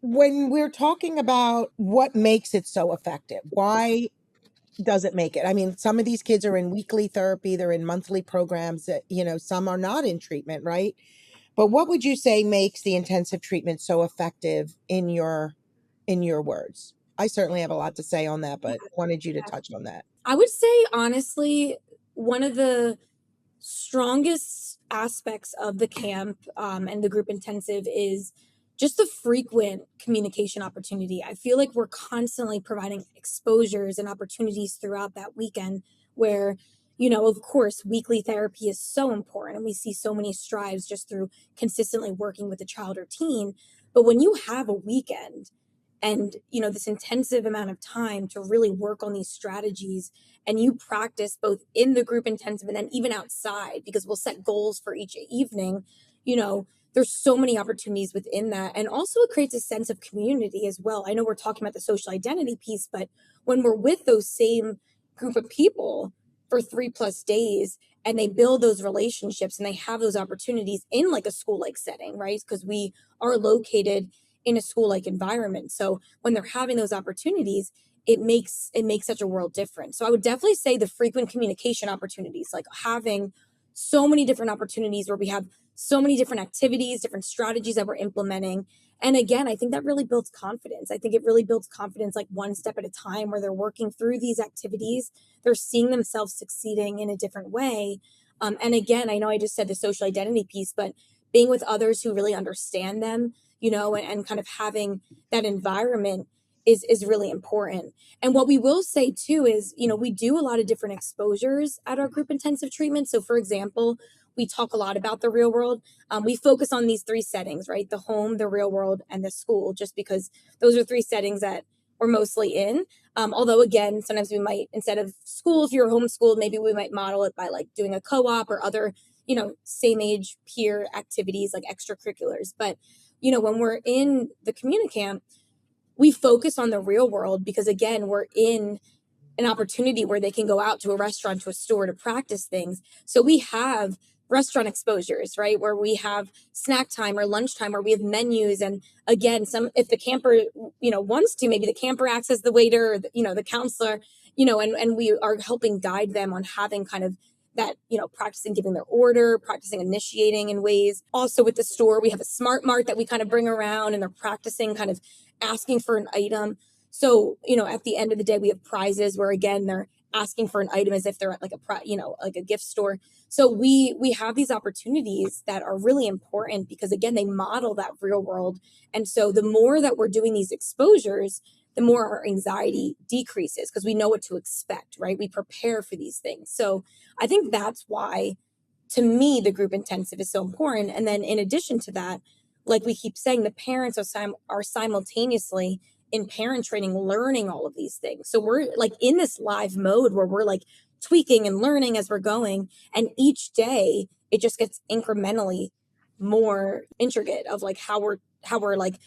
when we're talking about what makes it so effective, why does it make it? I mean, some of these kids are in weekly therapy, they're in monthly programs that, some are not in treatment, right? But what would you say makes the intensive treatment so effective in your words? I certainly have a lot to say on that, but wanted you to touch on that. I would say, honestly, one of the strongest aspects of the camp and the group intensive is just the frequent communication opportunity. I feel like we're constantly providing exposures and opportunities throughout that weekend where, of course, weekly therapy is so important and we see so many strides just through consistently working with a child or teen. But when you have a weekend and this intensive amount of time to really work on these strategies, and you practice both in the group intensive and then even outside, because we'll set goals for each evening, there's so many opportunities within that. And also it creates a sense of community as well. I know we're talking about the social identity piece, but when we're with those same group of people for 3+ days and they build those relationships and they have those opportunities in like a school like setting, right? Because we are located in a school like environment. So when they're having those opportunities, it makes such a world difference. So I would definitely say the frequent communication opportunities, like having so many different opportunities where we have so many different activities, different strategies that we're implementing. And again, I think that really builds confidence. I think it really builds confidence like one step at a time where they're working through these activities. They're seeing themselves succeeding in a different way. And again, I know I just said the social identity piece, but being with others who really understand them, and kind of having that environment is really important. And what we will say too is, we do a lot of different exposures at our group intensive treatment. So for example, we talk a lot about the real world. We focus on these 3 settings, right? The home, the real world, and the school, just because those are 3 settings that we're mostly in. Although again, sometimes we might, instead of school, if you're homeschooled, maybe we might model it by like doing a co-op or other, same age peer activities like extracurriculars. But, when we're in the CommuniCamp, we focus on the real world because again, we're in an opportunity where they can go out to a restaurant, to a store to practice things. So we have restaurant exposures, right? Where we have snack time or lunchtime where we have menus. And again, if the camper, wants to, maybe the camper acts as the waiter or the counselor, and we are helping guide them on having kind of that, practicing giving their order, practicing initiating in ways. Also with the store, we have a SmartMart that we kind of bring around and they're practicing kind of asking for an item. So, at the end of the day, we have prizes where again, they're asking for an item as if they're at like like a gift store. So we have these opportunities that are really important because again, they model that real world. And so the more that we're doing these exposures, the more our anxiety decreases because we know what to expect, right? We prepare for these things. So I think that's why, to me, the group intensive is so important. And then in addition to that, like we keep saying, the parents are simultaneously in parent training, learning all of these things. So we're like in this live mode where we're like tweaking and learning as we're going. And each day it just gets incrementally more intricate of like how we're like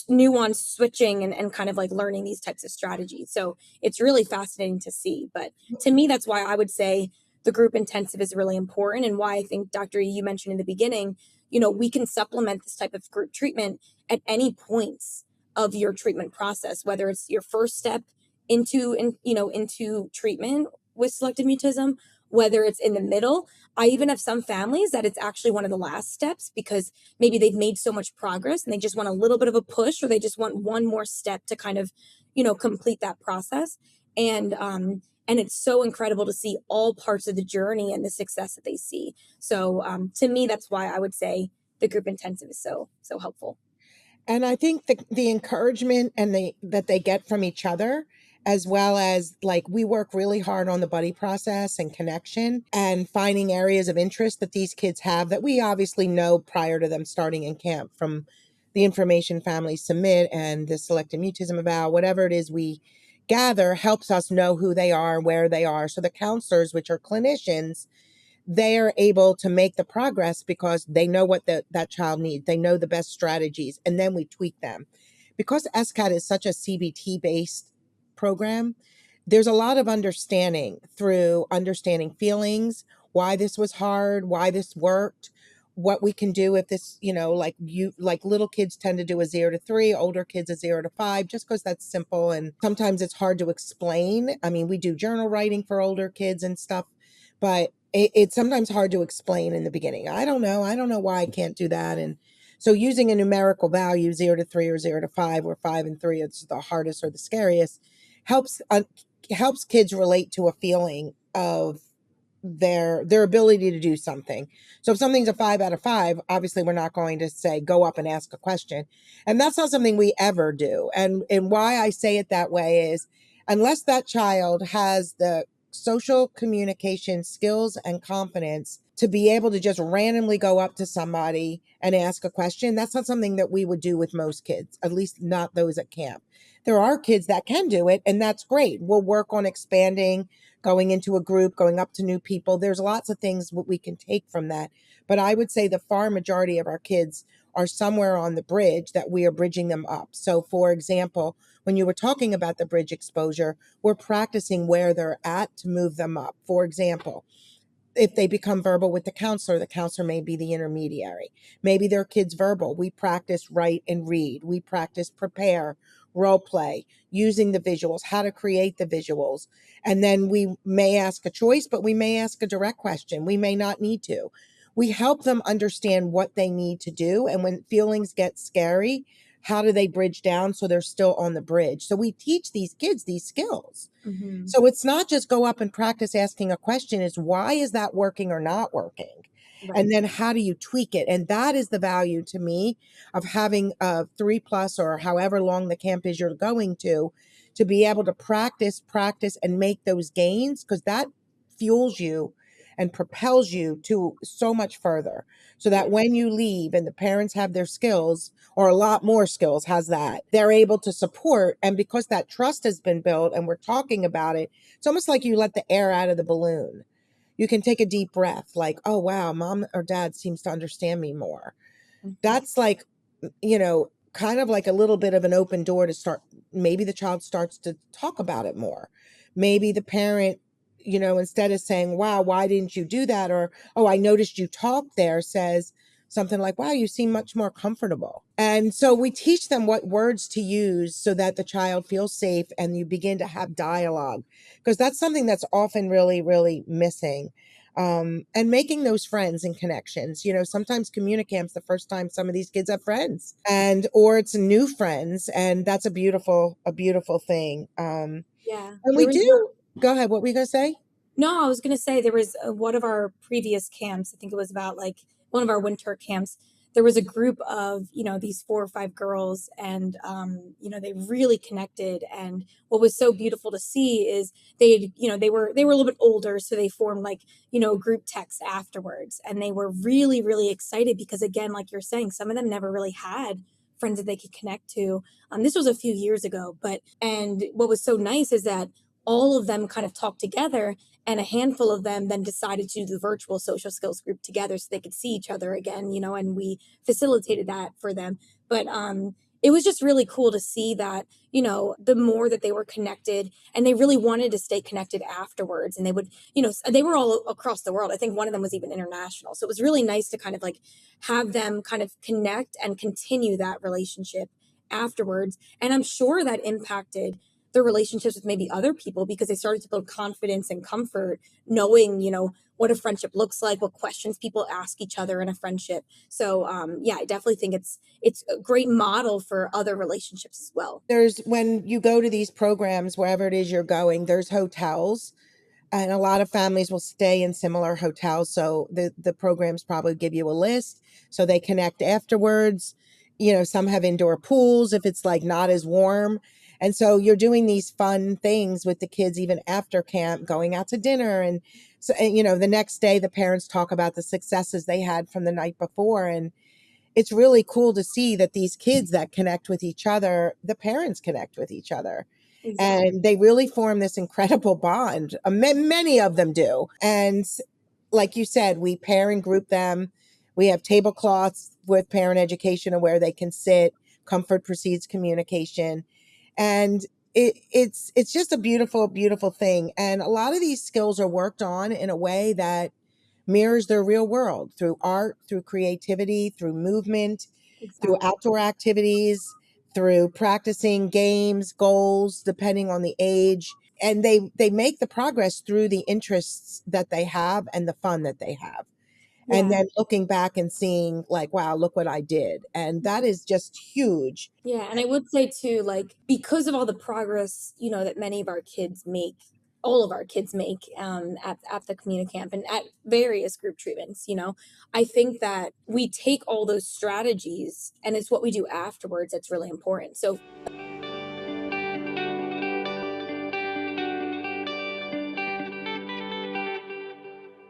nuanced switching and kind of like learning these types of strategies. So it's really fascinating to see. But to me, that's why I would say the group intensive is really important and why I think, Dr. E, you mentioned in the beginning, we can supplement this type of group treatment at any points of your treatment process, whether it's your first step into treatment with selective mutism, whether it's in the middle. I even have some families that it's actually one of the last steps because maybe they've made so much progress and they just want a little bit of a push or they just want one more step to kind of, complete that process. And it's so incredible to see all parts of the journey and the success that they see. So to me, that's why I would say the group intensive is so helpful. And I think the encouragement and that they get from each other, as well as like we work really hard on the buddy process and connection and finding areas of interest that these kids have that we obviously know prior to them starting in camp from the information families submit and the selective mutism eval, whatever it is we gather helps us know who they are, where they are. So the counselors, which are clinicians, they're able to make the progress because they know what that child needs. They know the best strategies, and then we tweak them. Because SCAT is such a CBT-based program, there's a lot of understanding through understanding feelings, why this was hard, why this worked, what we can do if this, like little kids tend to do a 0 to 3, older kids a 0 to 5, just because that's simple. And sometimes it's hard to explain. I mean, we do journal writing for older kids and stuff, but it's sometimes hard to explain in the beginning. I don't know why I can't do that. And so using a numerical value, 0 to 3 or 0 to 5, or 5 and 3 is the hardest or the scariest, helps helps kids relate to a feeling of their ability to do something. So if something's a 5 out of 5, obviously we're not going to say go up and ask a question. And that's not something we ever do. And why I say it that way is, unless that child has the social communication skills and confidence to be able to just randomly go up to somebody and ask a question, that's not something that we would do with most kids, at least not those at camp. There are kids that can do it, and that's great. We'll work on expanding, going into a group, going up to new people. There's lots of things what we can take from that. But I would say the far majority of our kids are somewhere on the bridge that we are bridging them up. So for example, when you were talking about the bridge exposure, we're practicing where they're at to move them up. For example, if they become verbal with the counselor may be the intermediary. Maybe their kid's verbal. We practice write and read. We practice prepare, role play, using the visuals, how to create the visuals. And then we may ask a choice, but we may ask a direct question. We may not need to. We help them understand what they need to do. And when feelings get scary, how do they bridge down so they're still on the bridge? So we teach these kids these skills. Mm-hmm. So it's not just go up and practice asking a question, is why is that working or not working? Right. And then how do you tweak it? And that is the value to me of having a 3+ or however long the camp is you're going to be able to practice and make those gains, because that fuels you and propels you to so much further, so that Yeah. when you leave and the parents have their skills, or a lot more skills, has that, they're able to support. And because that trust has been built and we're talking about it, it's almost like you let the air out of the balloon. You can take a deep breath, like, oh wow, mom or dad seems to understand me more. Mm-hmm. That's like, kind of like a little bit of an open door to start. Maybe the child starts to talk about it more. Maybe the parent, instead of saying, wow, why didn't you do that? Or, oh, I noticed you talked there, says something like, wow, you seem much more comfortable. And so we teach them what words to use so that the child feels safe and you begin to have dialogue, because that's something that's often really, really missing. And making those friends and connections. Sometimes CommuniCamp's the first time some of these kids have friends, or it's new friends, and that's a beautiful thing. Yeah. And we There was do. Go ahead. What were you gonna say? No, I was going to say there was one of our previous camps. I think it was about like one of our winter camps. There was a group of, these 4 or 5 girls, and, they really connected. And what was so beautiful to see is they were a little bit older. So they formed like, group text afterwards. And they were really, really excited because, again, like you're saying, some of them never really had friends that they could connect to. This was a few years ago, and what was so nice is that all of them kind of talked together, and a handful of them then decided to do the virtual social skills group together so they could see each other again, and we facilitated that for them. But it was just really cool to see that, the more that they were connected, and they really wanted to stay connected afterwards. And they would, they were all across the world. I think one of them was even international. So it was really nice to kind of like have them kind of connect and continue that relationship afterwards. And I'm sure that impacted their relationships with maybe other people, because they started to build confidence and comfort knowing, what a friendship looks like, what questions people ask each other in a friendship. So yeah, I definitely think it's a great model for other relationships as well. There's, when you go to these programs, wherever it is you're going, there's hotels, and a lot of families will stay in similar hotels. So the programs probably give you a list, so they connect afterwards. Some have indoor pools if it's like not as warm. And so you're doing these fun things with the kids even after camp, going out to dinner. And so, the next day the parents talk about the successes they had from the night before. And it's really cool to see that these kids that connect with each other, the parents connect with each other. Exactly. And they really form this incredible bond. Many of them do. And like you said, we pair and group them. We have tablecloths with parent education and where they can sit. Comfort precedes communication. And it's just a beautiful, beautiful thing. And a lot of these skills are worked on in a way that mirrors their real world through art, through creativity, through movement, through Exactly. outdoor activities, through practicing games, goals, depending on the age. And they make the progress through the interests that they have and the fun that they have. And Yeah. then looking back and seeing like, wow, look what I did. And that is just huge. Yeah, and I would say too, like, because of all the progress, that many of our kids make, all of our kids make, at the CommuniCamp and at various group treatments, I think that we take all those strategies and it's what we do afterwards that's really important. So